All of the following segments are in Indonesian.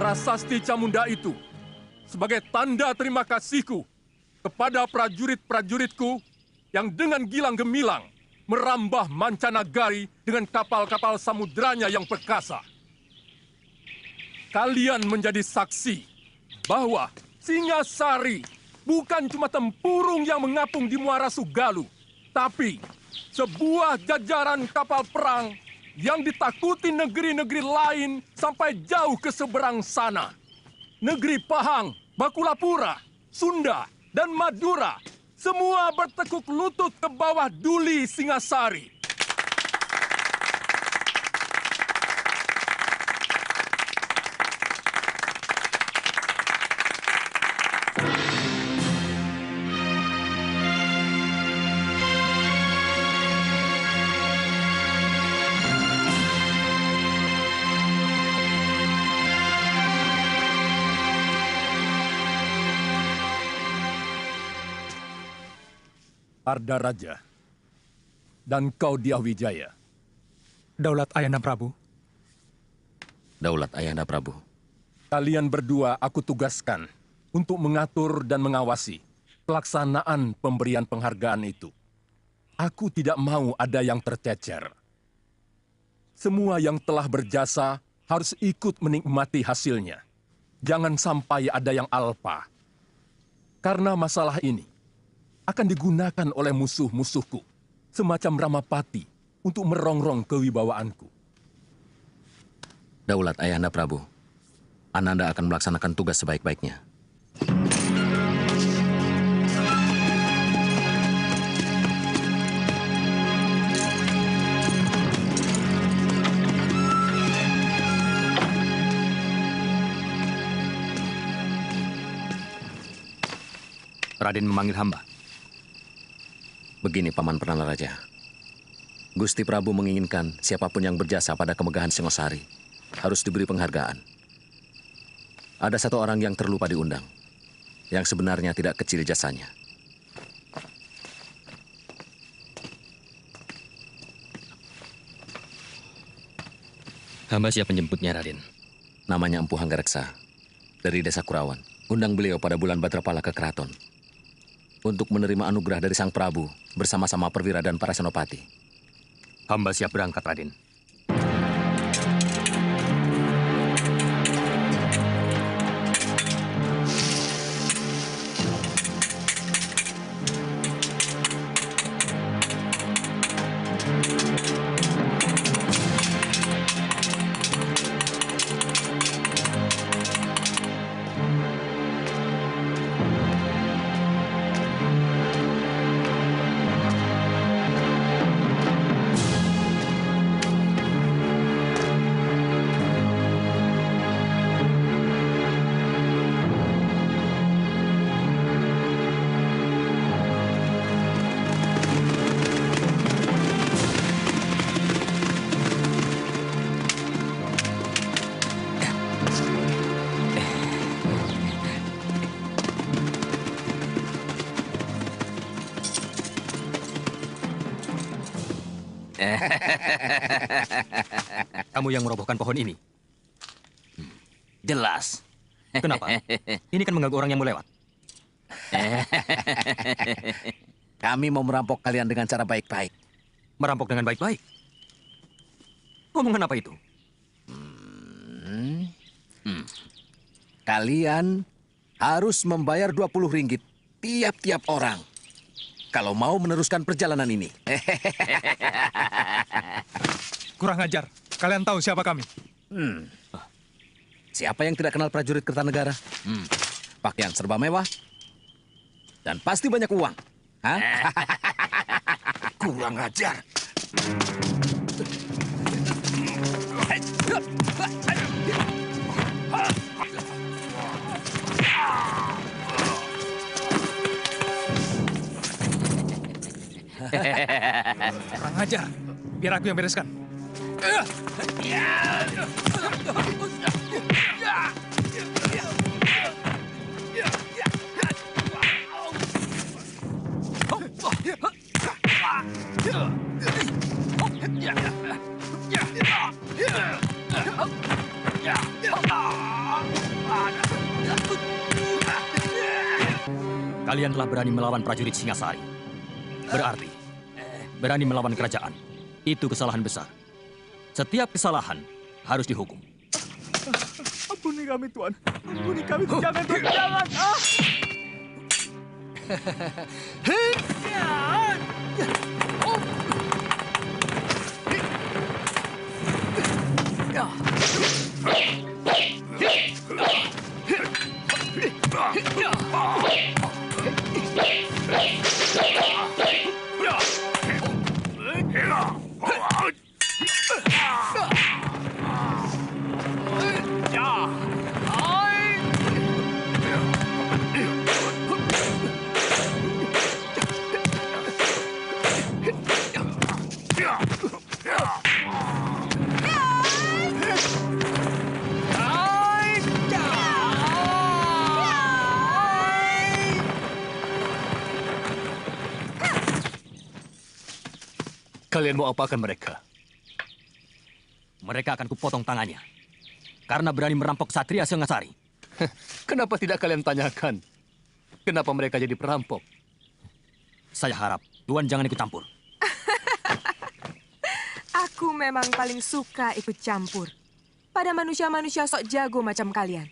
prasasti Camunda itu sebagai tanda terima kasihku kepada prajurit-prajuritku yang dengan gilang gemilang merambah mancanagari dengan kapal-kapal samudranya yang perkasa. Kalian menjadi saksi bahwa Singasari bukan cuma tempurung yang mengapung di Muara Sugalu, tapi sebuah jajaran kapal perang yang ditakuti negeri-negeri lain sampai jauh ke seberang sana. Negeri Pahang, Bakulapura, Sunda, dan Madura semua bertekuk lutut ke bawah duli Singasari. Arda Raja, dan kau Diahwijaya. Daulat Ayahanda Prabu. Daulat Ayahanda Prabu. Kalian berdua aku tugaskan untuk mengatur dan mengawasi pelaksanaan pemberian penghargaan itu. Aku tidak mau ada yang tercecer. Semua yang telah berjasa harus ikut menikmati hasilnya. Jangan sampai ada yang alpa. Karena masalah ini akan digunakan oleh musuh-musuhku, semacam Ramapati, untuk merongrong kewibawaanku. Daulat Ayahanda Prabu, Ananda akan melaksanakan tugas sebaik-baiknya. Raden memanggil hamba. Begini, Paman Perdana Raja. Gusti Prabu menginginkan siapapun yang berjasa pada kemegahan Singosari harus diberi penghargaan. Ada satu orang yang terlupa diundang, yang sebenarnya tidak kecil jasanya. Hamba siap menjemputnya, Raden. Namanya Empu Hanggareksa, dari Desa Kurawan. Undang beliau pada bulan Badrapala ke keraton untuk menerima anugerah dari Sang Prabu bersama-sama perwira dan para senopati. Hamba siap berangkat, Raden. Kamu yang merobohkan pohon ini? Jelas. Kenapa? Ini kan mengganggu orang yang mau lewat. Kami mau merampok kalian dengan cara baik-baik. Merampok dengan baik-baik? Omongan apa itu? Kalian harus membayar 20 ringgit tiap-tiap orang kalau mau meneruskan perjalanan ini. Kurang ajar. Kalian tahu siapa kami? Siapa yang tidak kenal prajurit Kertanegara? Pakaian serba mewah dan pasti banyak uang. Hah? Kurang ajar. Kurang ajar. Biar aku yang bereskan. Kalian telah berani melawan prajurit Singasari. Berarti, berani melawan kerajaan. Itu kesalahan besar. Setiap kesalahan harus dihukum. Ampuni kami, Tuan. Ampuni kami, jangan, Tuan, jangan. Ah! Kalian mau apakan mereka? Mereka akan kupotong tangannya. Karena berani merampok Satria Singasari. Kenapa tidak kalian tanyakan? Kenapa mereka jadi perampok? Saya harap Tuan jangan ikut campur. Aku memang paling suka ikut campur pada manusia-manusia sok jago macam kalian.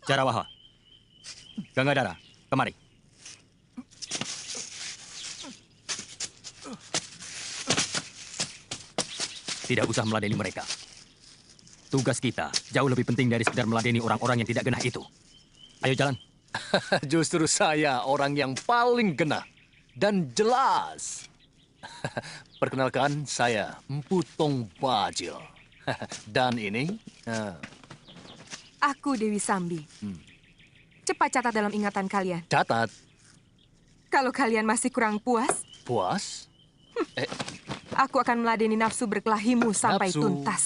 Jarawaha, Gangadara, kemari. Tidak usah meladeni mereka. Tugas kita jauh lebih penting dari sekedar meladeni orang-orang yang tidak genah itu. Ayo jalan. Justru saya orang yang paling genah dan jelas. Perkenalkan, saya Empu Tong Bajil. Dan ini... Aku Dewi Sambi. Cepat catat dalam ingatan kalian. Catat. Kalau kalian masih kurang puas, Puas? aku akan meladeni nafsu berkelahimu sampai Nafsu. tuntas.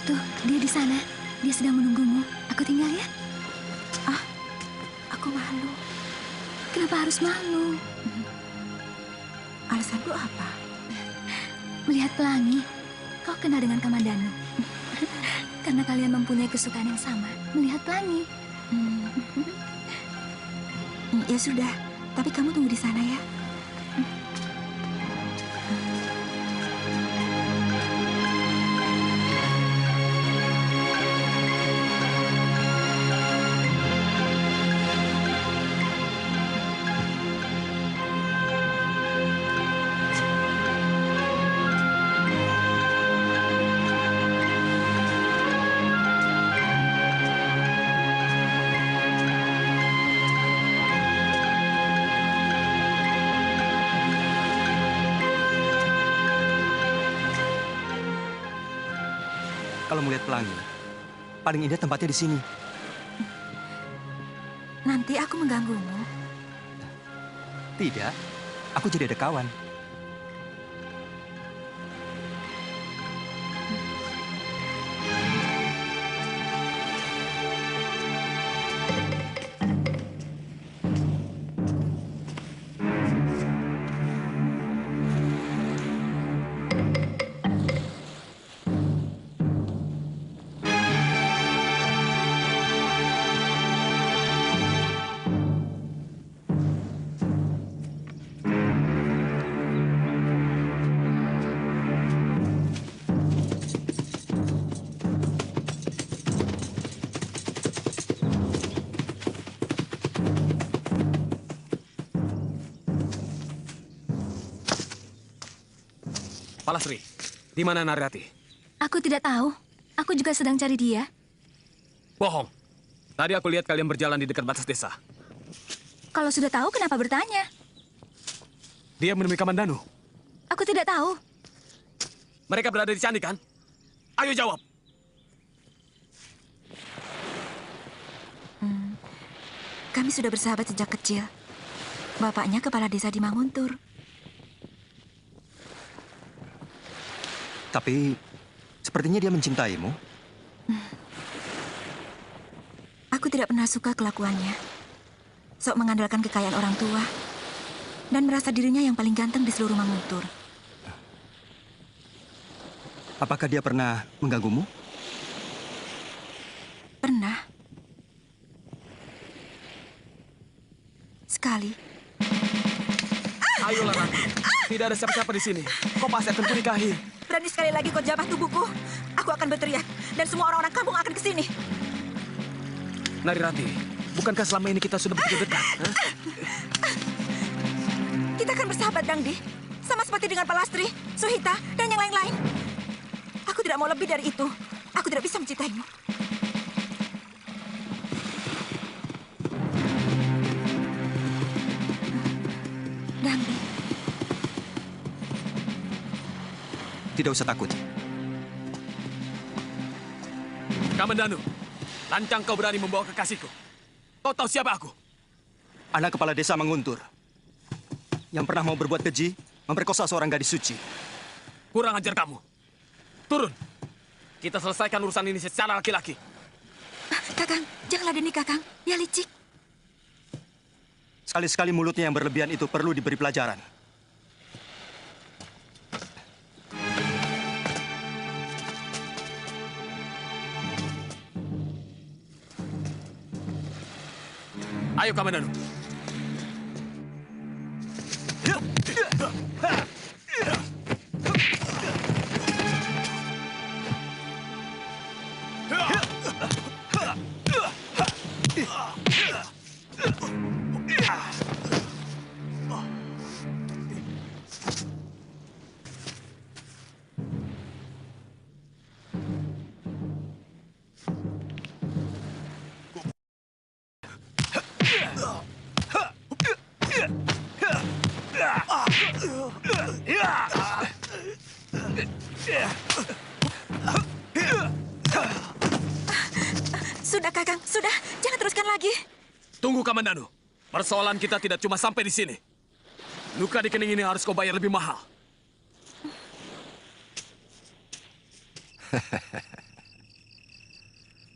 Tuh, dia di sana. Dia sedang menunggumu. Aku tinggal ya. Ah, aku malu. Kenapa harus malu? Alasanku apa? Melihat pelangi, kau kenal dengan Kamandanu. Karena kalian mempunyai kesukaan yang sama, melihat pelangi. Ya sudah, tapi kamu tunggu di sana ya. Kalau melihat pelangi, paling indah tempatnya di sini. Nanti aku mengganggumu. Tidak, aku jadi ada kawan. Palasri, di mana Narirati? Aku tidak tahu. Aku juga sedang cari dia. Bohong. Tadi aku lihat kalian berjalan di dekat batas desa. Kalau sudah tahu, kenapa bertanya? Dia menemui Kamandanu. Aku tidak tahu. Mereka berada di candi, kan? Ayo jawab. Kami sudah bersahabat sejak kecil. Bapaknya kepala desa di Manguntur. Tapi, sepertinya dia mencintaimu. Aku tidak pernah suka kelakuannya. Sok mengandalkan kekayaan orang tua. Dan merasa dirinya yang paling ganteng di seluruh Manguntur. Apakah dia pernah mengganggumu? Pernah. Sekali. Ayolah, Rati. Tidak ada siapa-siapa di sini. Kau pasti akan kunikahi. Berani sekali lagi kau jabah tubuhku. Aku akan berteriak. Dan semua orang-orang kampung akan kesini. Narirati, bukankah selama ini kita sudah begitu dekat? Hah? Kita akan bersahabat, Dangdi. Sama seperti dengan Palastri, Suhita, dan yang lain-lain. Aku tidak mau lebih dari itu. Aku tidak bisa mencintaimu. Dangdi, Tidak usah takut. Kamandanu, lancang kau berani membawa kekasihku. Kau tahu siapa aku? Anak kepala desa Manguntur. Yang pernah mau berbuat keji, memperkosa seorang gadis suci. Kurang ajar kamu. Turun. Kita selesaikan urusan ini secara laki-laki. Kakang, jangan ladeni Kakang. Dia licik. Sekali-sekali mulutnya yang berlebihan itu perlu diberi pelajaran. Ayo, Kamandanu. Sudah, Kakang. Sudah. Jangan teruskan lagi. Tunggu, Kamandanu. Persoalan kita tidak cuma sampai di sini. Luka di kening ini harus kau bayar lebih mahal.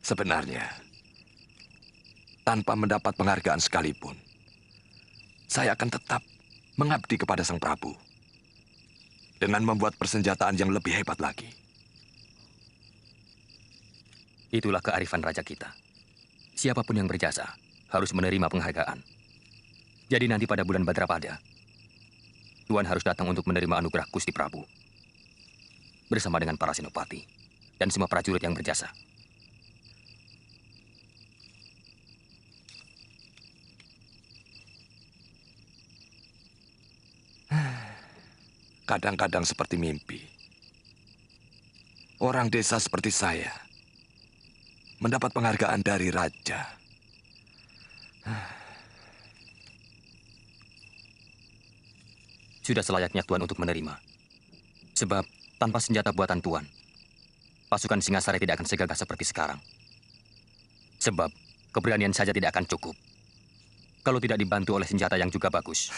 Sebenarnya, tanpa mendapat penghargaan sekalipun, saya akan tetap mengabdi kepada Sang Prabu dengan membuat persenjataan yang lebih hebat lagi. Itulah kearifan raja kita. Siapapun yang berjasa harus menerima penghargaan. Jadi nanti pada bulan Badrapada, Tuan harus datang untuk menerima anugerah Gusti Prabu. Bersama dengan para senopati dan semua prajurit yang berjasa. Kadang-kadang seperti mimpi. Orang desa seperti saya mendapat penghargaan dari raja. Sudah selayaknya Tuan untuk menerima. Sebab tanpa senjata buatan Tuan, pasukan Singasari tidak akan segagah seperti sekarang. Sebab keberanian saja tidak akan cukup kalau tidak dibantu oleh senjata yang juga bagus.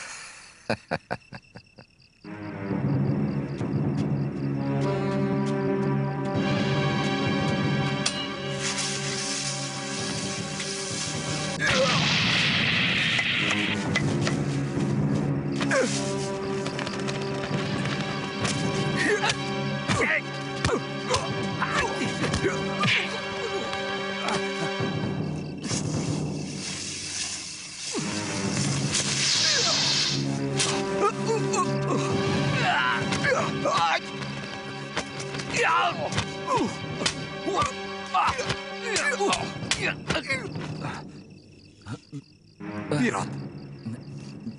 Birot,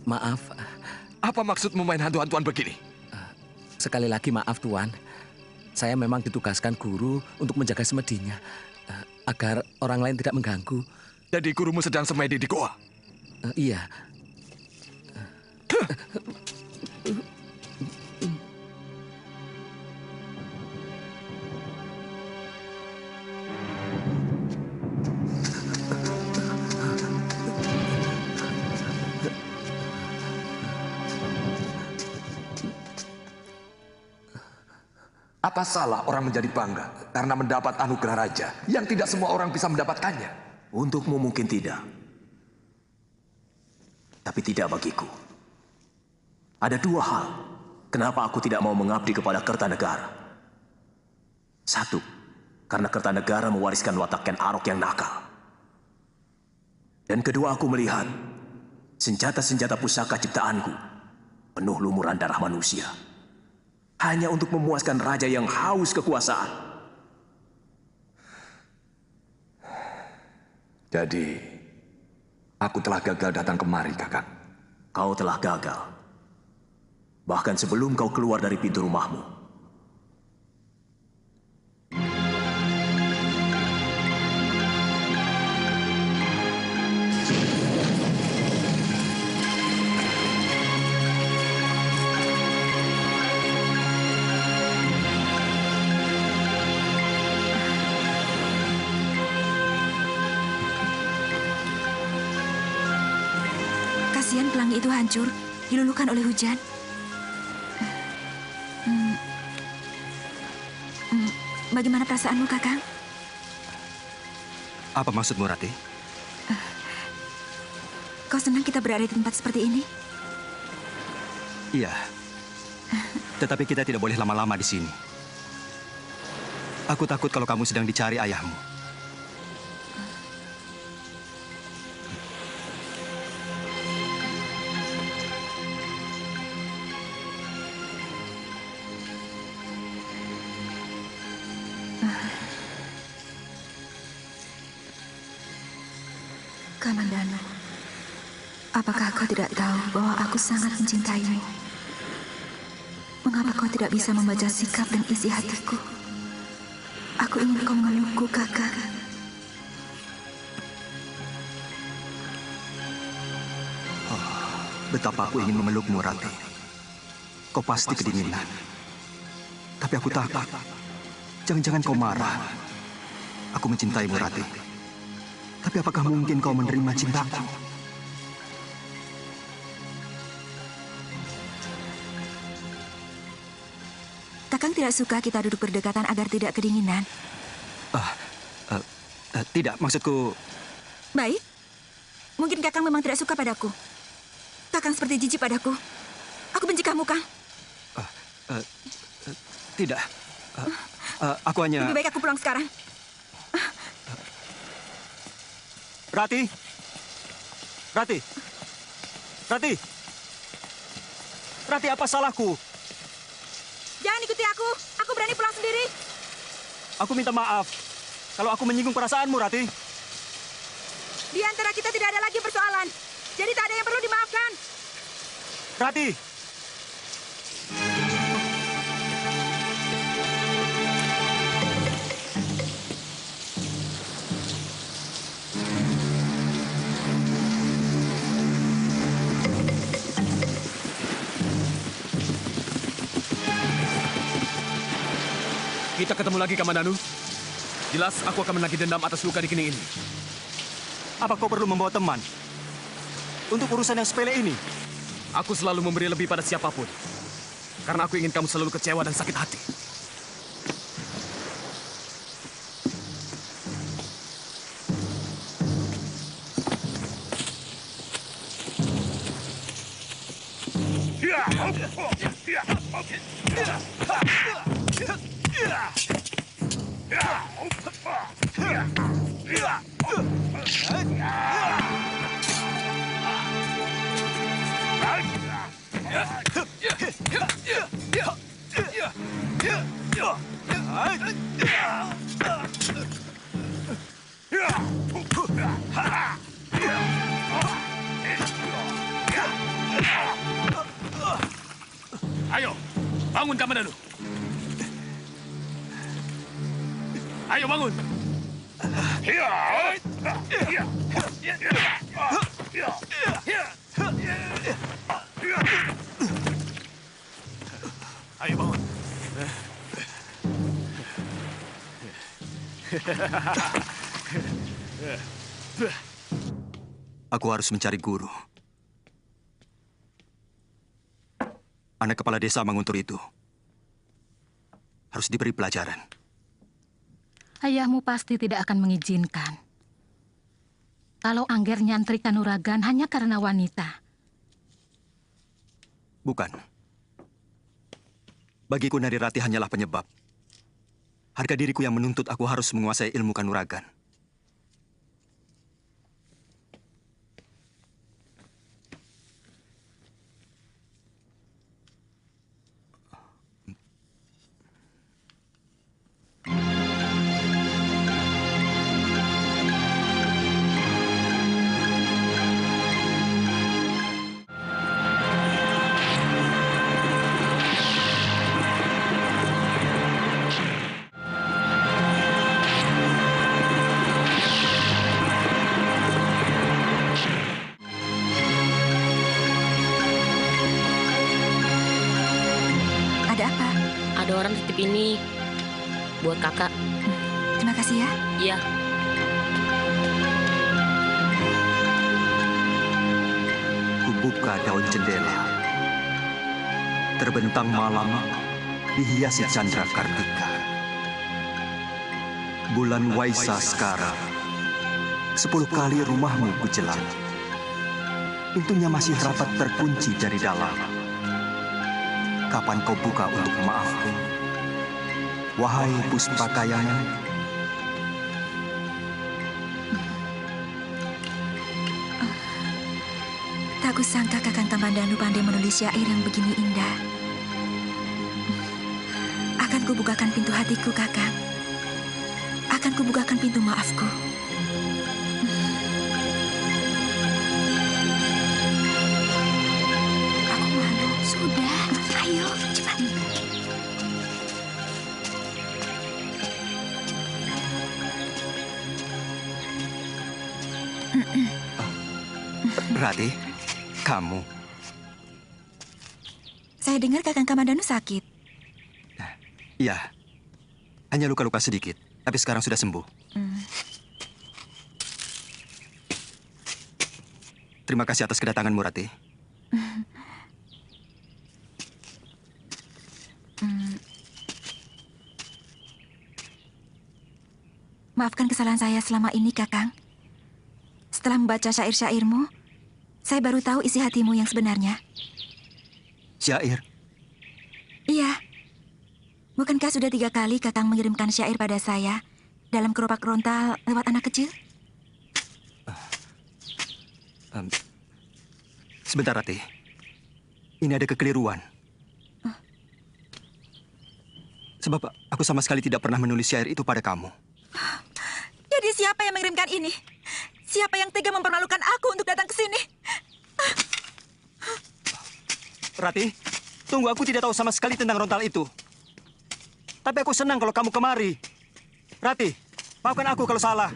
Maaf, apa maksudmu main hantu-hantuan begini? sekali lagi maaf Tuan. Saya memang ditugaskan guru untuk menjaga semedinya, agar orang lain tidak mengganggu. Jadi gurumu sedang semedi di goa? Iya. Apa salah orang menjadi bangga karena mendapat anugerah raja yang tidak semua orang bisa mendapatkannya? Untukmu mungkin tidak. Tapi tidak bagiku. Ada dua hal kenapa aku tidak mau mengabdi kepada Kertanegara. Satu, karena Kertanegara mewariskan watak Ken Arok yang nakal. Dan kedua, aku melihat senjata-senjata pusaka ciptaanku penuh lumuran darah manusia. Hanya untuk memuaskan raja yang haus kekuasaan. Jadi, aku telah gagal datang kemari, Kakang. Kau telah gagal. Bahkan sebelum kau keluar dari pintu rumahmu. Kasihan pelangi itu hancur, diluluhkan oleh hujan. Bagaimana perasaanmu, Kakang? Apa maksudmu, Rati? Kau senang kita berada di tempat seperti ini? Iya. Tetapi kita tidak boleh lama-lama di sini. Aku takut kalau kamu sedang dicari ayahmu. Kamandano, apakah kau tidak tahu bahwa aku sangat mencintaimu? Mengapa kau tidak bisa membaca sikap dan isi hatiku? Aku ingin kau memelukku, Kakak. Betapa aku ingin memelukmu, Rati. Kau pasti kedinginan. Tapi aku takut. Jangan-jangan kau marah. Aku mencintaimu, Rati. Tapi apakah mungkin kau menerima cintaku? Kakang tidak suka kita duduk berdekatan agar tidak kedinginan. Tidak, maksudku... Baik. Mungkin Kakang memang tidak suka padaku. Kakang seperti jijik padaku. Aku benci kamu, Kang. Tidak. Aku hanya... Lebih baik aku pulang sekarang. Rati! Rati! Rati! Rati, apa salahku? Jangan ikuti aku. Aku berani pulang sendiri. Aku minta maaf kalau aku menyinggung perasaanmu, Rati. Di antara kita tidak ada lagi persoalan. Jadi tak ada yang perlu dimaafkan. Rati! kita ketemu lagi, Kamandanu. Jelas aku akan menagih dendam atas luka di kening ini. Apa kau perlu membawa teman? Untuk urusan yang sepele ini? Aku selalu memberi lebih pada siapapun. Karena aku ingin kamu selalu kecewa dan sakit hati. Ayo, bangun Kamandanu. Ayo bangun. Ayo bangun. Aku harus mencari guru. Anak kepala desa Manguntur itu harus diberi pelajaran. Ayahmu pasti tidak akan mengizinkan. Kalau Angger nyantri Kanuragan hanya karena wanita. Bukan. Bagiku Narirati hanyalah penyebab. Harga diriku yang menuntut aku harus menguasai ilmu Kanuragan. Ada orang titip ini buat kakak. Terima kasih ya. Iya. Kubuka daun jendela. Terbentang malam dihiasi candra kartika. Bulan Waisa sekarang. 10 kali rumahmu kujelang. Pintunya masih rapat terkunci dari dalam. Kapan kau buka untuk maafku? Wahai Puspakayangan. Tak kusangka Kakang Kamandanu pandai menulis syair yang begini indah. Akan kubukakan pintu hatiku, Kakang. Akan kubukakan pintu maafku. Aku malu. Sudah, ayo cepat. Rati, kamu. Saya dengar Kakang Kamandanu sakit. Iya, hanya luka-luka sedikit, tapi sekarang sudah sembuh. Terima kasih atas kedatanganmu, Rati. Maafkan kesalahan saya selama ini, Kakang. Setelah membaca syair-syairmu, saya baru tahu isi hatimu yang sebenarnya. Syair? Iya. Bukankah sudah 3 kali Kakang mengirimkan syair pada saya dalam keropak rontal lewat anak kecil? Sebentar, Rati. Ini ada kekeliruan. Sebab aku sama sekali tidak pernah menulis syair itu pada kamu. Jadi siapa yang mengirimkan ini? Siapa yang tega mempermalukan aku untuk datang ke sini? Rati, tunggu, aku tidak tahu sama sekali tentang rontal itu. Tapi aku senang kalau kamu kemari. Rati, maafkan aku kalau salah.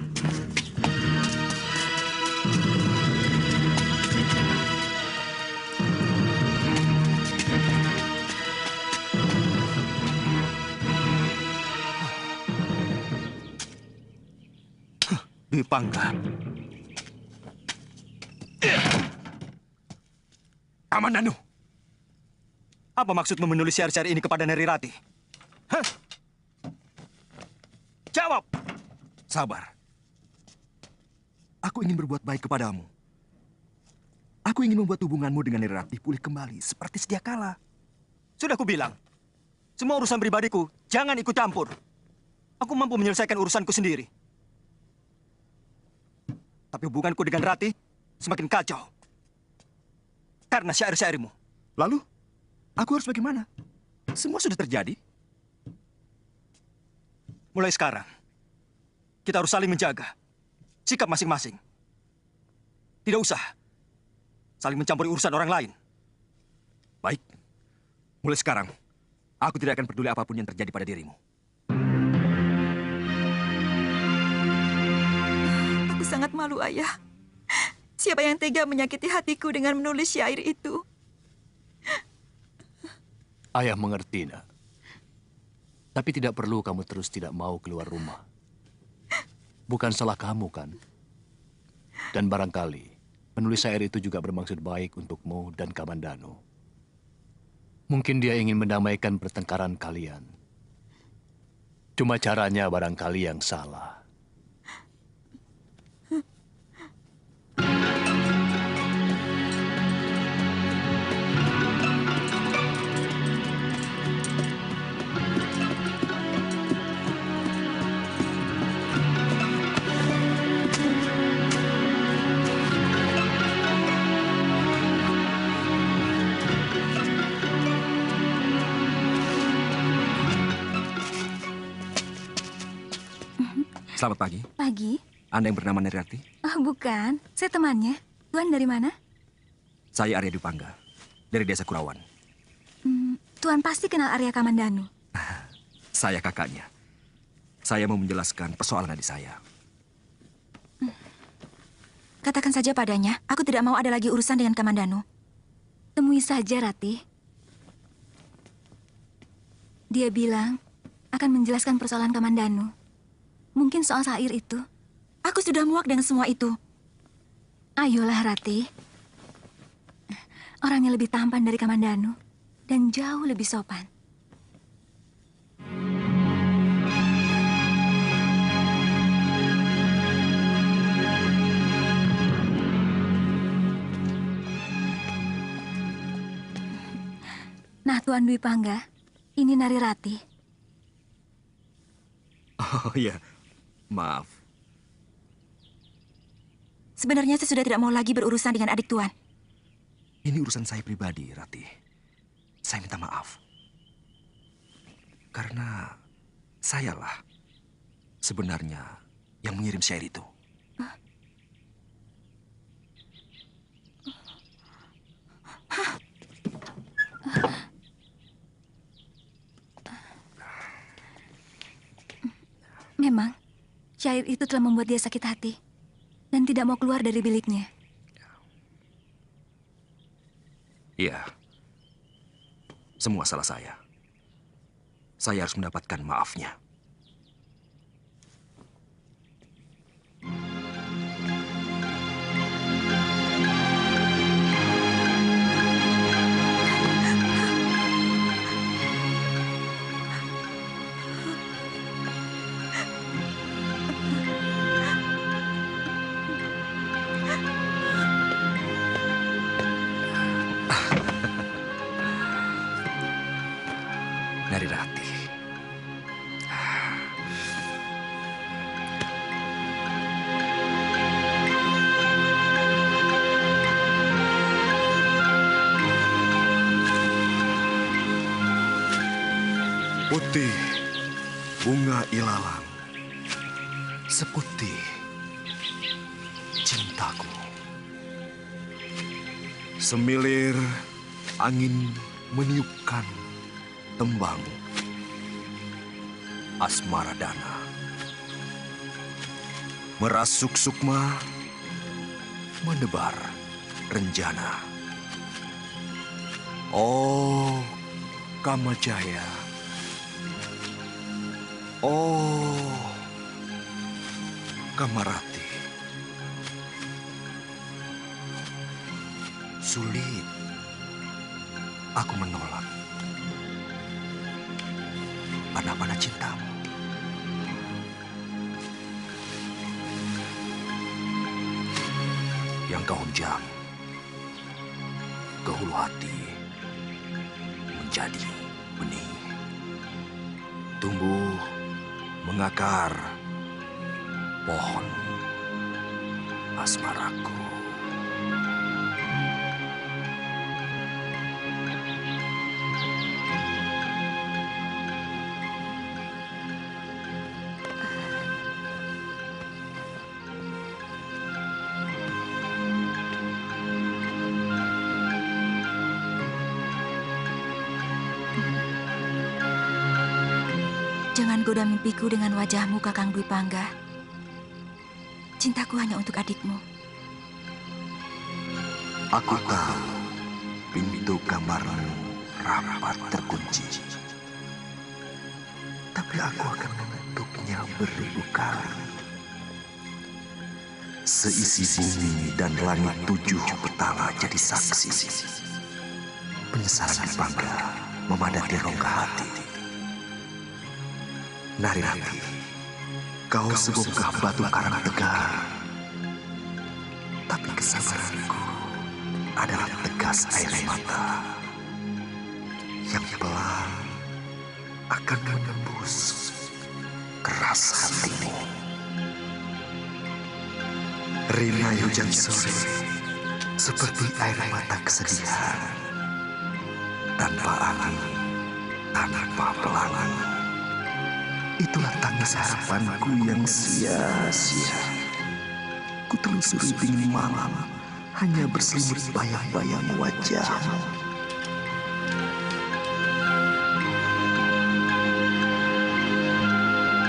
Dwi Pangga. Kamandanu. Apa maksudmu menulis syair-syair ini kepada Neri Rati? Hah? Jawab! Sabar. Aku ingin berbuat baik kepadamu. Aku ingin membuat hubunganmu dengan Neri Rati pulih kembali seperti sedia kala. Sudah kubilang, semua urusan pribadiku jangan ikut campur. Aku mampu menyelesaikan urusanku sendiri. Tapi hubunganku dengan Rati semakin kacau. Karena syair-syairmu. Lalu, aku harus bagaimana? Semua sudah terjadi. Mulai sekarang, kita harus saling menjaga sikap masing-masing. Tidak usah saling mencampuri urusan orang lain. Baik. Mulai sekarang, aku tidak akan peduli apapun yang terjadi pada dirimu. Aku sangat malu, Ayah. Siapa yang tega menyakiti hatiku dengan menulis syair itu? Ayah mengerti, nak. Tapi tidak perlu kamu terus tidak mau keluar rumah. Bukan salah kamu, kan? Dan barangkali penulis syair itu juga bermaksud baik untukmu dan Kamandanu. Mungkin dia ingin mendamaikan pertengkaran kalian. Cuma caranya barangkali yang salah. Selamat pagi. Pagi? Anda yang bernama Neri Rati? Oh, bukan. Saya temannya. Tuan dari mana? Saya Arya Dwi Pangga, dari Desa Kurawan. Tuan pasti kenal Arya Kamandanu. Saya kakaknya. Saya mau menjelaskan persoalan adik saya. Katakan saja padanya, aku tidak mau ada lagi urusan dengan Kamandanu. Temui saja, Rati. Dia bilang akan menjelaskan persoalan Kamandanu. Mungkin soal syair itu. Aku sudah muak dengan semua itu. Ayolah, Rati. Orangnya lebih tampan dari Kamandanu. Dan jauh lebih sopan. Nah, Tuan Dwi Pangga, ini Nari Rati. Oh iya, maaf. Sebenarnya saya sudah tidak mau lagi berurusan dengan adik Tuan. Ini urusan saya pribadi, Rati. Saya minta maaf. Karena sayalah sebenarnya yang mengirim syair itu. Memang, syair itu telah membuat dia sakit hati dan tidak mau keluar dari biliknya. Iya. Semua salah saya. Saya harus mendapatkan maafnya. Nari Rati. Putih bunga ilalang, seputih cintaku. Semilir angin meniupkan tembang asmara dana. Merasuk sukma, menebar renjana. Oh, Kamajaya. Oh, Kamarati. sulit. Aku menolak. Panah-panah cintamu. Yang kau hujam ke hulu hati menjadi benih. Tumbuh, mengakar, pohon asmaraku. Jangan goda mimpiku dengan wajahmu, Kakang Dwi Pangga. Cintaku hanya untuk adikmu. Aku tahu pintu kamarmu rapat terkunci. Tapi aku akan menutupnya beribu kali. Seisi bumi dan langit 7 petala jadi saksi. Penyesalan Pangga memadati rongga hati. Narirati, kau sebongkah batu karang tegar. Tapi kesabaranku adalah tegas air mata yang pelan akan menembus keras hatimu. Rina hujan sore seperti air mata kesedihan, tanpa angin, tanpa pelangi. Itulah tangis harapanku yang sia-sia. Ku telusuri dingin malam, hanya berselimut bayang-bayang wajahmu.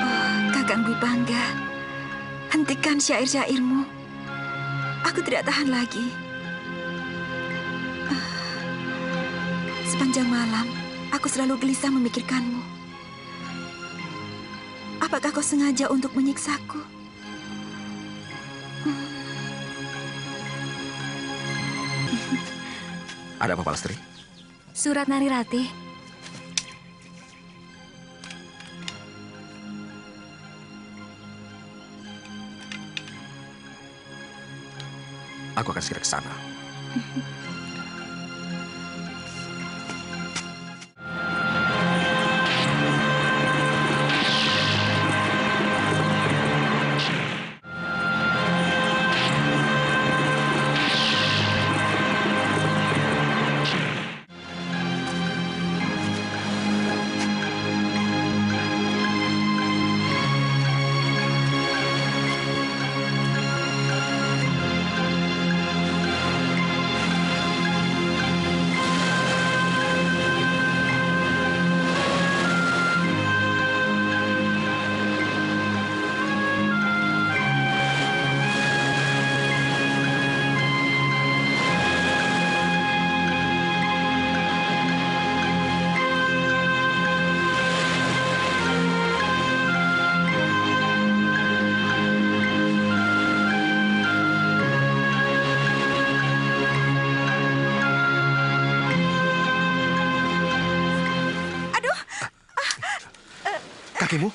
Oh, Kakang Dwi Pangga, hentikan syair-syairmu. Aku tidak tahan lagi. Sepanjang malam, aku selalu gelisah memikirkanmu. Apakah kau sengaja untuk menyiksaku? Ada apa, Palastri? Surat Narirati. Aku akan segera ke sana. Kakimu?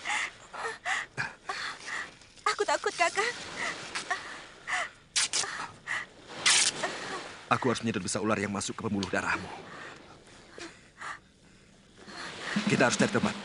Aku takut, Kakang. Aku harus menyedot besa ular yang masuk ke pembuluh darahmu. Kita harus cari tempat.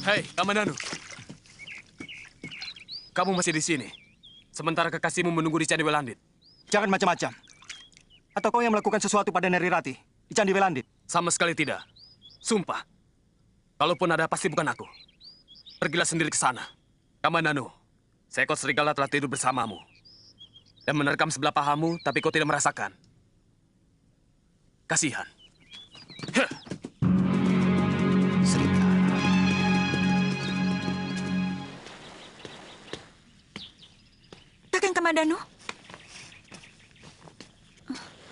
Hei, Kamandanu. Kamu masih di sini. Sementara kekasihmu menunggu di Candi Welandit. Jangan macam-macam. Atau kau yang melakukan sesuatu pada Narirati di Candi Welandit? Sama sekali tidak. Sumpah. Kalaupun ada, pasti bukan aku. Pergilah sendiri ke sana. Kamandanu, seekor serigala telah tidur bersamamu. dan menerkam sebelah pahamu, tapi kau tidak merasakan. Kasihan. Kakang Kamandanu.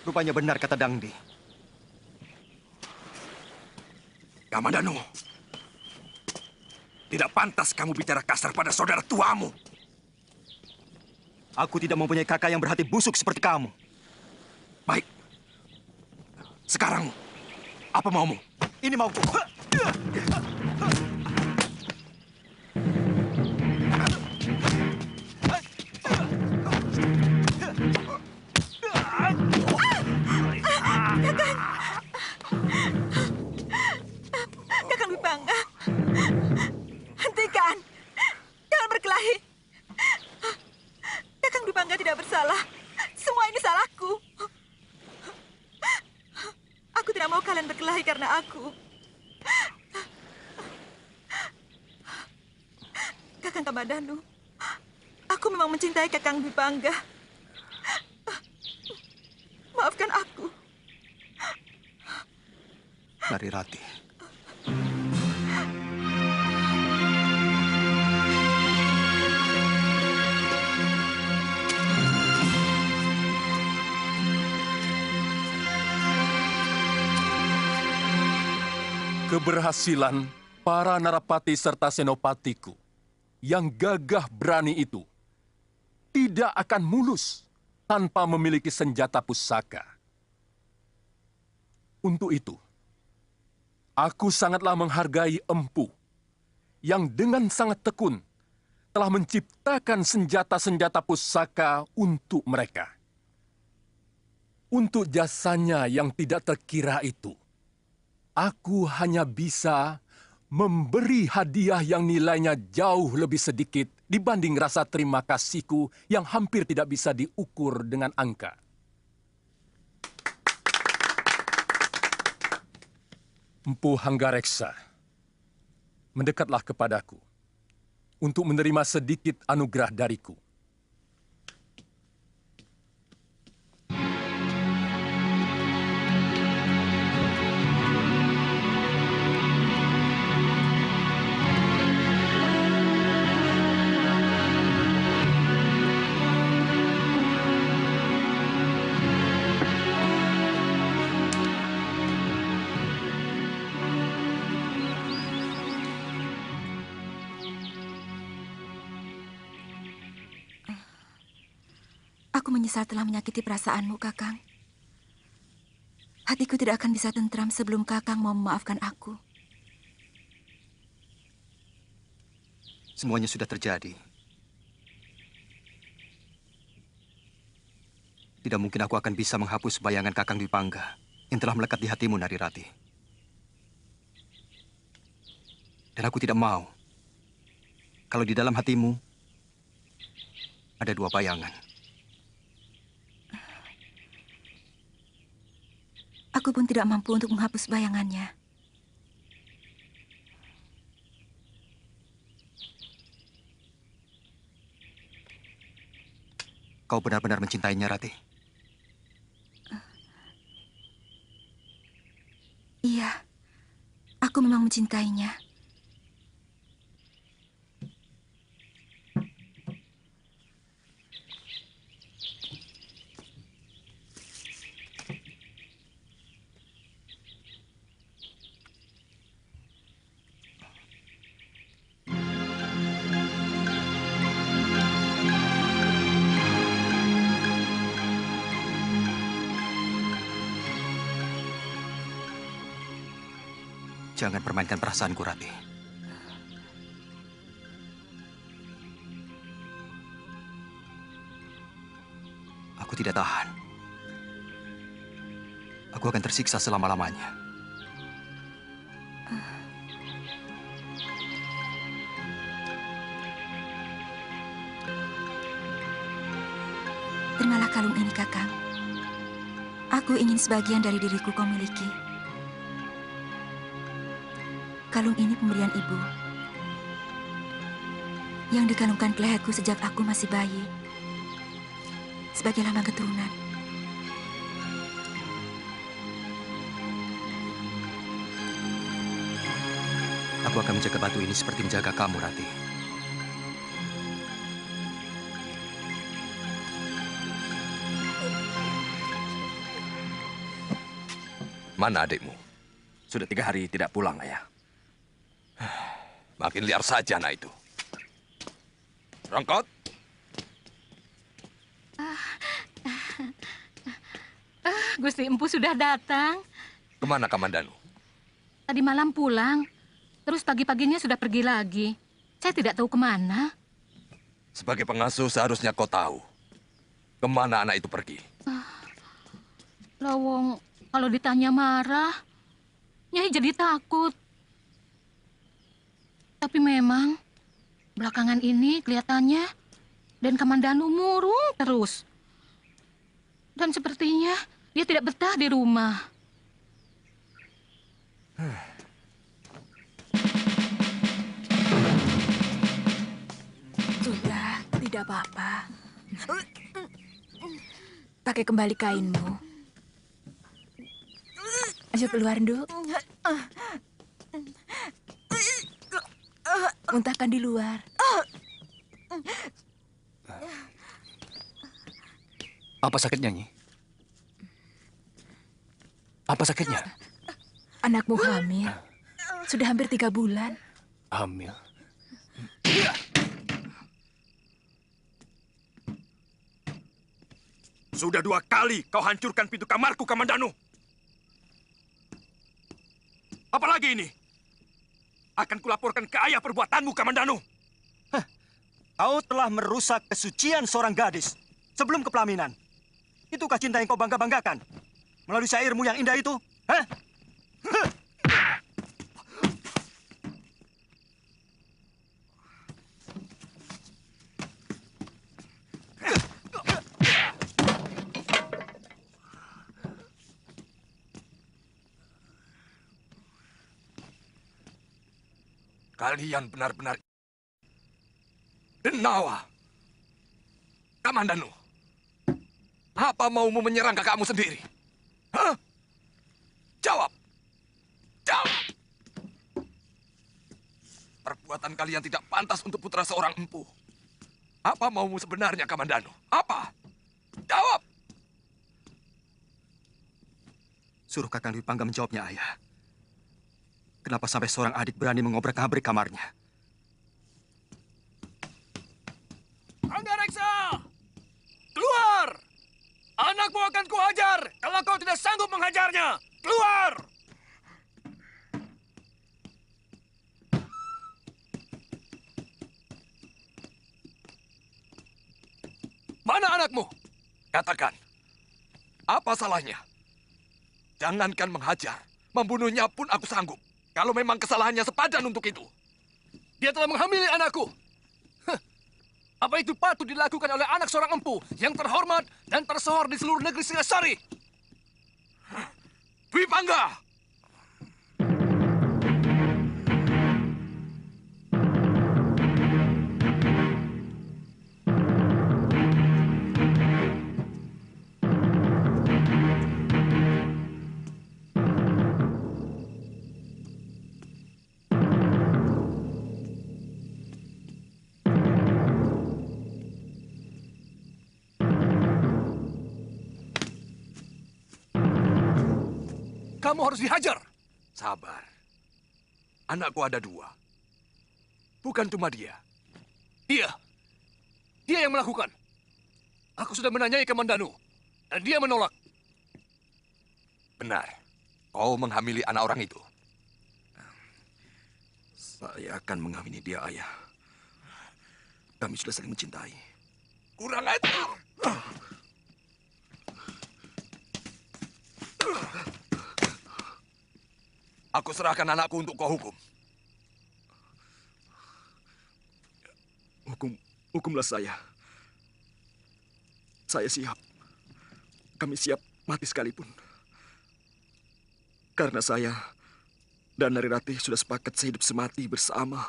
Rupanya benar kata Dangdi. Kamandanu, tidak pantas kamu bicara kasar pada saudara tuamu. Aku tidak mempunyai kakak yang berhati busuk seperti kamu. Baik. Sekarang, apa maumu? Ini mauku. Kakang Dwi Pangga. Hentikan. Jangan berkelahi. Kakang Dwi Pangga tidak bersalah. Semua ini salahku. Aku tidak mau kalian berkelahi karena aku. Kakang Kamandanu, aku memang mencintai Kakang Dwi Pangga. Maafkan aku. Narirati. Keberhasilan para narapati serta senopatiku yang gagah berani itu tidak akan mulus tanpa memiliki senjata pusaka. Untuk itu, aku sangatlah menghargai Empu yang dengan sangat tekun telah menciptakan senjata-senjata pusaka untuk mereka. Untuk jasanya yang tidak terkira itu, aku hanya bisa memberi hadiah yang nilainya jauh lebih sedikit dibanding rasa terima kasihku yang hampir tidak bisa diukur dengan angka. Empu Hanggareksa, mendekatlah kepadaku untuk menerima sedikit anugerah dariku. Aku menyesal telah menyakiti perasaanmu, Kakang. Hatiku tidak akan bisa tentram sebelum Kakang mau memaafkan aku. Semuanya sudah terjadi. Tidak mungkin aku akan bisa menghapus bayangan Kakang Dwi Pangga yang telah melekat di hatimu, Narirati. Dan aku tidak mau kalau di dalam hatimu ada dua bayangan. Aku pun tidak mampu untuk menghapus bayangannya. Kau benar-benar mencintainya, Rati? Iya, aku memang mencintainya. Jangan permainkan perasaanku, Rati. Aku tidak tahan. Aku akan tersiksa selama-lamanya. Terimalah kalung ini, Kakang. Aku ingin sebagian dari diriku kau miliki. Kalung ini pemberian ibu yang dikalungkan ke leherku sejak aku masih bayi. sebagai lambang keturunan. Aku akan menjaga batu ini seperti menjaga kamu, Rati. Mana adikmu? Sudah 3 hari tidak pulang, Ayah. Makin liar saja anak itu. Rongkot, Gusti Empu sudah datang. kemana Kamandanu? Tadi malam pulang, terus pagi-paginya sudah pergi lagi. Saya tidak tahu kemana. Sebagai pengasuh seharusnya kau tahu kemana anak itu pergi. Lawong, kalau ditanya marah, Nyai jadi takut. Tapi memang, belakangan ini kelihatannya Den Kamandanu murung terus. Dan sepertinya dia tidak betah di rumah. Sudah, tidak apa-apa. Pakai kembali kainmu. Ayo keluar, Nduk. Muntahkan di luar. Apa sakitnya, Nyi? Apa sakitnya? Anakmu hamil. Sudah hampir 3 bulan. Hamil. Sudah 2 kali kau hancurkan pintu kamarku, Kamandanu. Apalagi ini? Akan kulaporkan ke ayah perbuatanmu, Kamandanu. Kau telah merusak kesucian seorang gadis sebelum kepelaminan. Itukah cinta yang kau bangga-banggakan? Melalui syairmu yang indah itu? Hah? Kalian benar-benar denawa. Kamandanu, apa maumu menyerang kakakmu sendiri? Hah? Jawab. Jawab. Perbuatan kalian tidak pantas untuk putra seorang empu. Apa maumu sebenarnya, Kamandanu? Apa? Jawab. Suruh Kakang Dwi Pangga menjawabnya, Ayah. Kenapa sampai seorang adik berani mengobrak-abrik kamarnya? Anggareksa! Keluar! Anakmu akan kuhajar kalau kau tidak sanggup menghajarnya. Keluar! Mana anakmu? Katakan. Apa salahnya? Jangankan menghajar, membunuhnya pun aku sanggup. Kalau memang kesalahannya sepadan untuk itu. Dia telah menghamili anakku. Apa itu patut dilakukan oleh anak seorang empu yang terhormat dan tersohor di seluruh negeri Singasari? Dwi Pangga! Kamu harus dihajar. Sabar. Anakku ada 2. Bukan cuma dia. Dia yang melakukan. Aku sudah menanyai Kamandanu, dan dia menolak. Benar. Kau menghamili anak orang itu. Saya akan menghamili dia, Ayah. Kami sudah saling mencintai. Kurang ajar. Aku serahkan anakku untuk kau hukum. Hukumlah saya. Saya siap. Kami siap mati sekalipun. Karena saya dan Narirati sudah sepakat sehidup semati bersama.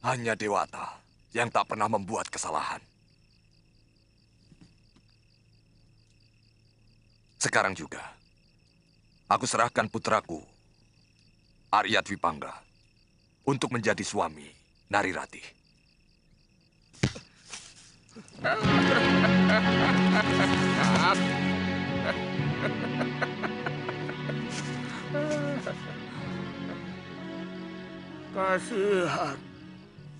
Hanya Dewata yang tak pernah membuat kesalahan. Sekarang juga, aku serahkan putraku, Arya Dwipangga, untuk menjadi suami Narirati. Kasihan.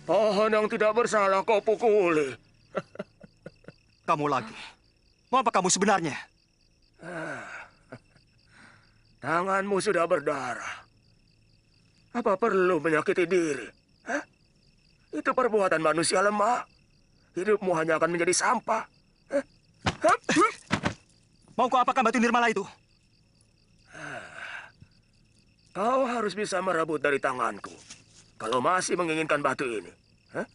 Pohon yang tidak bersalah kau pukuli. Kamu lagi. Mau apa kamu sebenarnya? Tanganmu sudah berdarah. Apa perlu menyakiti diri? Hah? Itu perbuatan manusia lemah. Hidupmu hanya akan menjadi sampah. Mau kau apakan batu nirmala itu? Kau harus bisa merebut dari tanganku. Kalau masih menginginkan batu ini. Hah?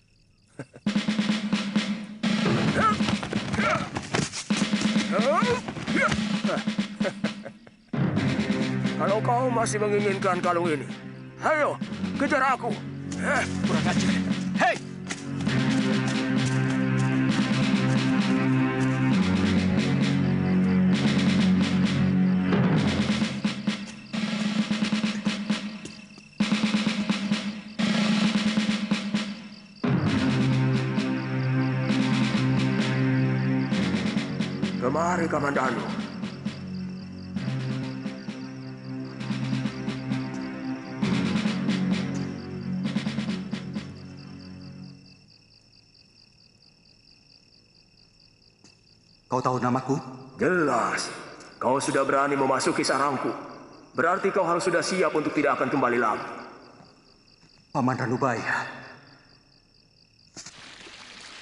Kalau kau masih menginginkan kalung ini, ayo, kejar aku. Kurang ajar. Hei! Kemari, Kamandanu. Kau tahu namaku? Jelas. Kau sudah berani memasuki sarangku. Berarti kau harus sudah siap untuk tidak akan kembali lagi. Paman Ranubaya.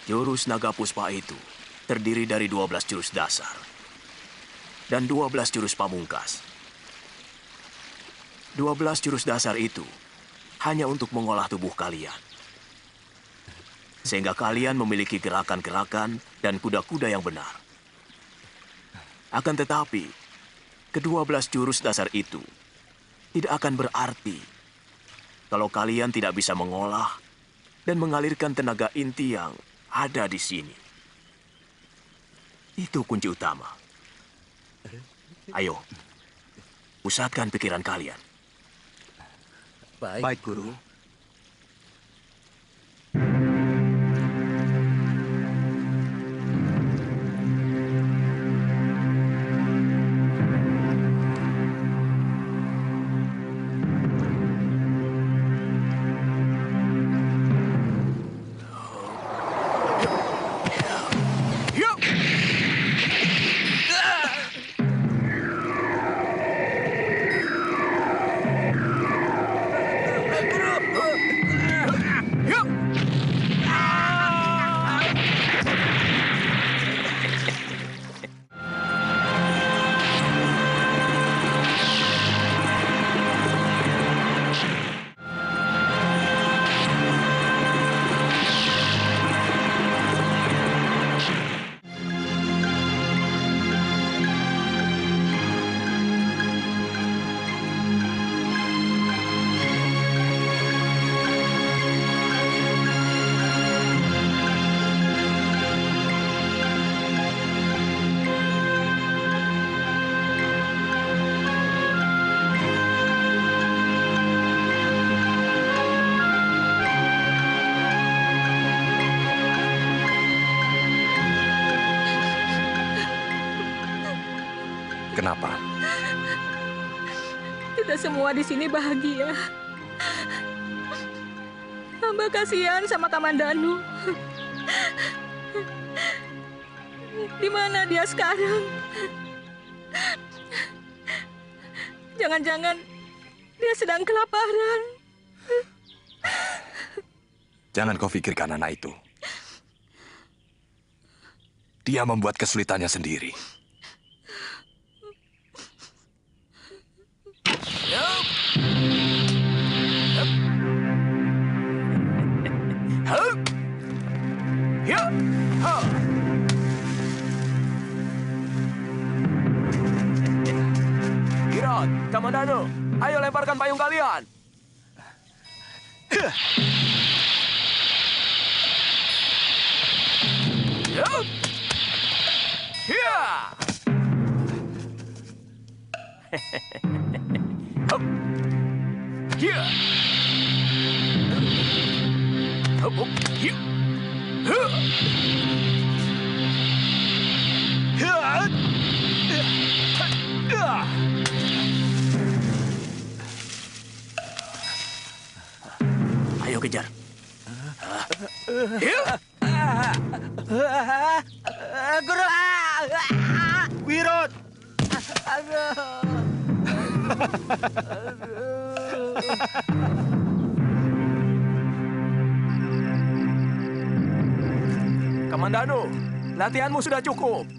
Jurus naga puspa itu terdiri dari 12 jurus dasar dan 12 jurus pamungkas. 12 jurus dasar itu hanya untuk mengolah tubuh kalian. Sehingga kalian memiliki gerakan-gerakan dan kuda-kuda yang benar. Akan tetapi, ke-12 jurus dasar itu tidak akan berarti kalau kalian tidak bisa mengolah dan mengalirkan tenaga inti yang ada di sini. Itu kunci utama. Ayo, pusatkan pikiran kalian. Baik, Guru. Kenapa? Kita semua di sini bahagia. Hamba kasihan sama Kamandanu. Di mana dia sekarang? Jangan-jangan dia sedang kelaparan. Jangan kau pikirkan anak itu. Dia membuat kesulitannya sendiri. Kirat, Kamandanu, ayo lemparkan payung kalian. Ayo kejar. Guru! Wirot! Kamandano, latihanmu sudah cukup.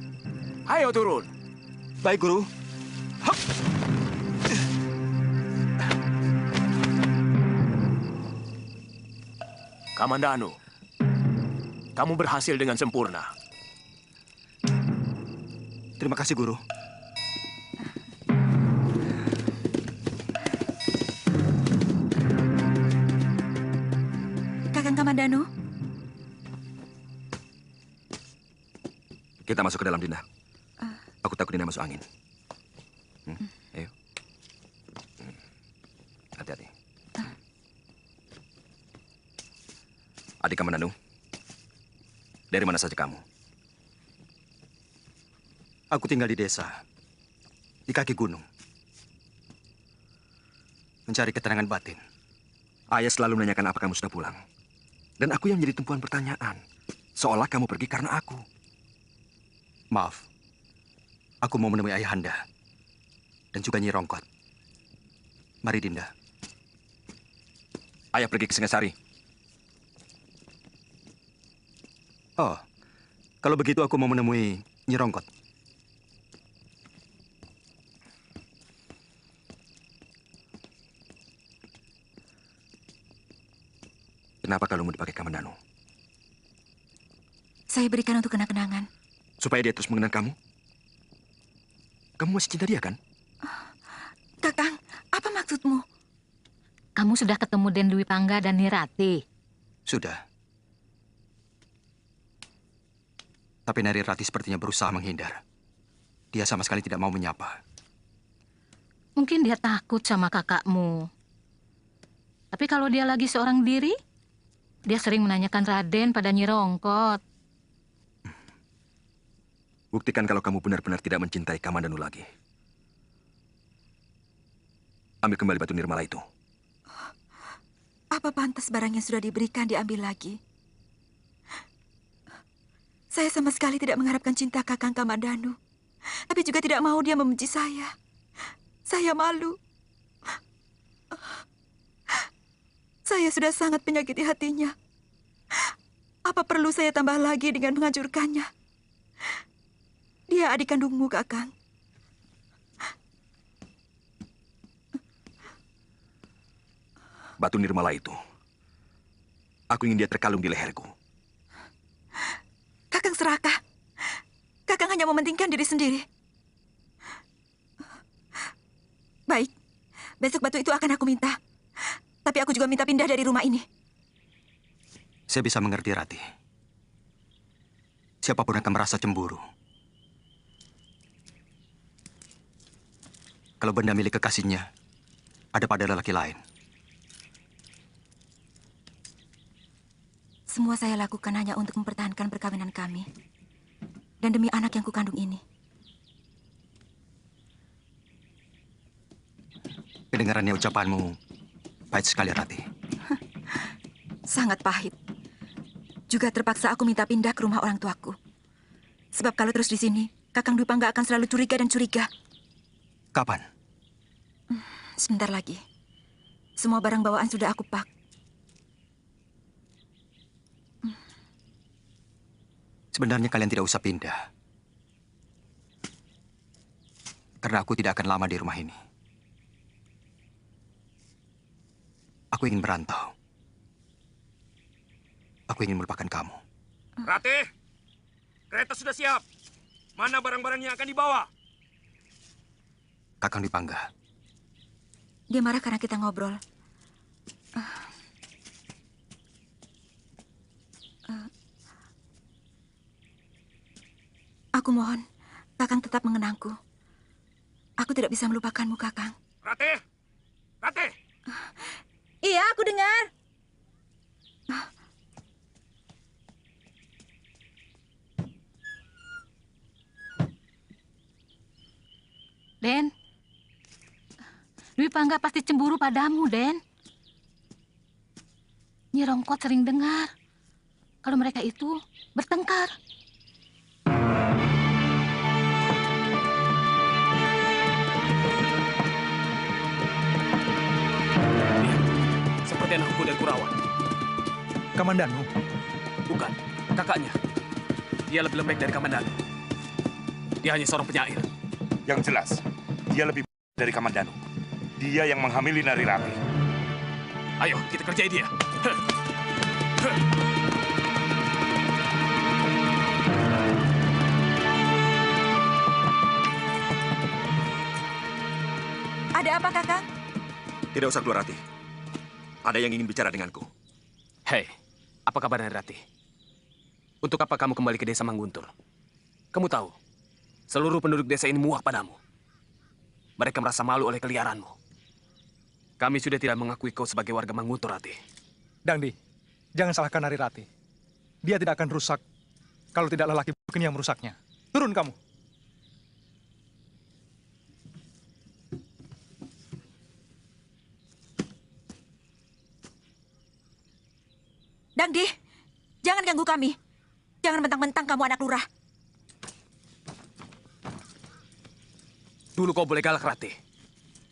Ayo turun. Baik, Guru. Kamandano, kamu berhasil dengan sempurna. Terima kasih, Guru. Kakang Kamandano, Kita masuk ke dalam, Dinda. Aku takut Dinda masuk angin. Ayo. Hati-hati. Adik Kamandanu, dari mana saja kamu? Aku tinggal di desa, di kaki gunung. Mencari ketenangan batin. Ayah selalu menanyakan apa kamu sudah pulang. Dan aku yang menjadi tumpuan pertanyaan. Seolah kamu pergi karena aku. Maaf, aku mau menemui Ayahanda dan juga Nyi Rongkot. Mari, Dinda. Ayah pergi ke Singasari. Oh, kalau begitu aku mau menemui Nyi Rongkot. Kenapa kalungmu dipakai Kamandanu? saya berikan untuk kenang-kenangan. Supaya dia terus mengenang kamu? Kamu masih cinta dia, kan? Kakang, apa maksudmu? Kamu sudah ketemu Den Dwi Pangga dan Nirati? Sudah. Tapi Nari Rati sepertinya berusaha menghindar. Dia sama sekali tidak mau menyapa. Mungkin dia takut sama kakakmu. Tapi kalau dia lagi seorang diri, dia sering menanyakan Raden pada Nyi Rongkot. Buktikan kalau kamu benar-benar tidak mencintai Kamandanu lagi. Ambil kembali batu nirmala itu. Apa pantas barang yang sudah diberikan diambil lagi? Saya sama sekali tidak mengharapkan cinta Kakang Kamandanu. Tapi juga tidak mau dia membenci saya. Saya malu. Saya sudah sangat menyakiti hatinya. Apa perlu saya tambah lagi dengan menghancurkannya? Dia adik kandungmu, Kakang. Batu nirmala itu. Aku ingin dia terkalung di leherku. Kakang serakah. Kakang hanya mementingkan diri sendiri. Baik, besok batu itu akan aku minta. Tapi aku juga minta pindah dari rumah ini. Saya bisa mengerti, Rati. Siapapun akan merasa cemburu. Kalau benda milik kekasihnya ada pada lelaki lain. Semua saya lakukan hanya untuk mempertahankan perkawinan kami. Dan demi anak yang kukandung ini. Kedengarannya ucapanmu pahit sekali, Rati. Sangat pahit. Juga terpaksa aku minta pindah ke rumah orang tuaku. Sebab kalau terus di sini, Kakang Dwi Pangga akan selalu curiga dan curiga. Kapan? Sebentar lagi. Semua barang bawaan sudah aku pak. Sebenarnya kalian tidak usah pindah. Karena aku tidak akan lama di rumah ini. Aku ingin merantau. Aku ingin melupakan kamu. Ratih, kereta sudah siap. Mana barang-barang yang akan dibawa? Kakang Dwi Pangga. Dia marah karena kita ngobrol. Aku mohon, Kakang tetap mengenangku. Aku tidak bisa melupakanmu, Kakang. Ratih! Ratih! Iya, aku dengar. Den, Dwi Pangga pasti cemburu padamu, Den. Nyi Rongkot sering dengar kalau mereka itu bertengkar. Seperti anak kuda Kurawan. Kamandanu? Bukan, kakaknya. Dia lebih lembek dari Kamandanu. Dia hanya seorang penyair. Yang jelas, dia lebih dari Kamandanu. Dia yang menghamili Nari Ratih. Ayo, kita kerjai dia. Ada apa, Kakang? Tidak usah keluar, Ratih. Ada yang ingin bicara denganku. Hei, apa kabar Nari Ratih? Untuk apa kamu kembali ke desa Mangguntur? Kamu tahu, seluruh penduduk desa ini muak padamu. Mereka merasa malu oleh keliaranmu. Kami sudah tidak mengakui kau sebagai warga Mangguntur, Ratih. Dangdi, jangan salahkan Nari Ratih. Dia tidak akan rusak kalau tidak lelaki bukan yang merusaknya. Turun kamu. Dangdi, jangan ganggu kami. Jangan mentang-mentang kamu anak lurah. Dulu kau boleh galak, Ratih.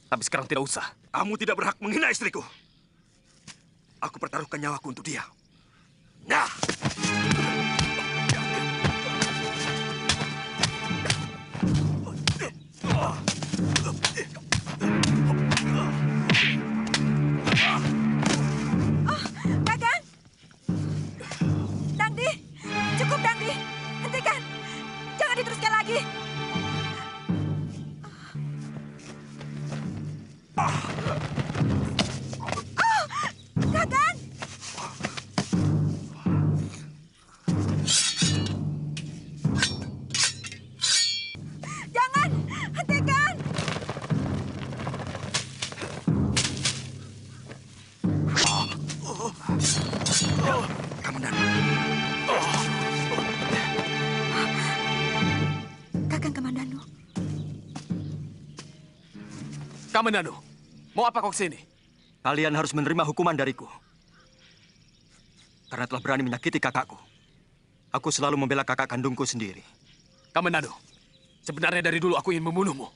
Tapi sekarang tidak usah. Kamu tidak berhak menghina istriku. Aku pertaruhkan nyawaku untuk dia. Nah! Kakang! Dangdi! Cukup, Dangdi! Hentikan! Jangan diteruskan lagi! Kakang! Jangan! Hentikan! Kakang Kamandanu. Kamandanu, mau apa kau kesini? Kalian harus menerima hukuman dariku. Karena telah berani menyakiti kakakku. Aku selalu membela kakak kandungku sendiri. Kamandanu, sebenarnya dari dulu aku ingin membunuhmu.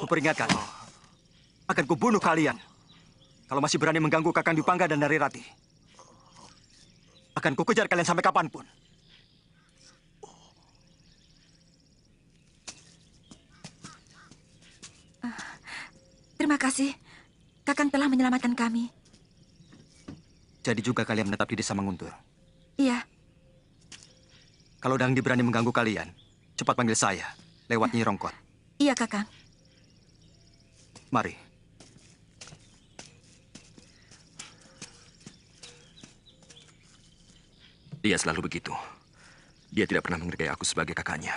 Kuperingatkan, akan kubunuh kalian. Kalau masih berani mengganggu Kakang Dwi Pangga dan Nari Ratih. Akan kukejar kalian sampai kapanpun. Terima kasih. Kakang telah menyelamatkan kami. Jadi juga kalian menetap di desa Manguntur. Iya. Kalau Dangdi berani mengganggu kalian, cepat panggil saya lewat Nyi Rongkot. Iya, Kakang. Mari. Dia selalu begitu. Dia tidak pernah menghargai aku sebagai kakaknya.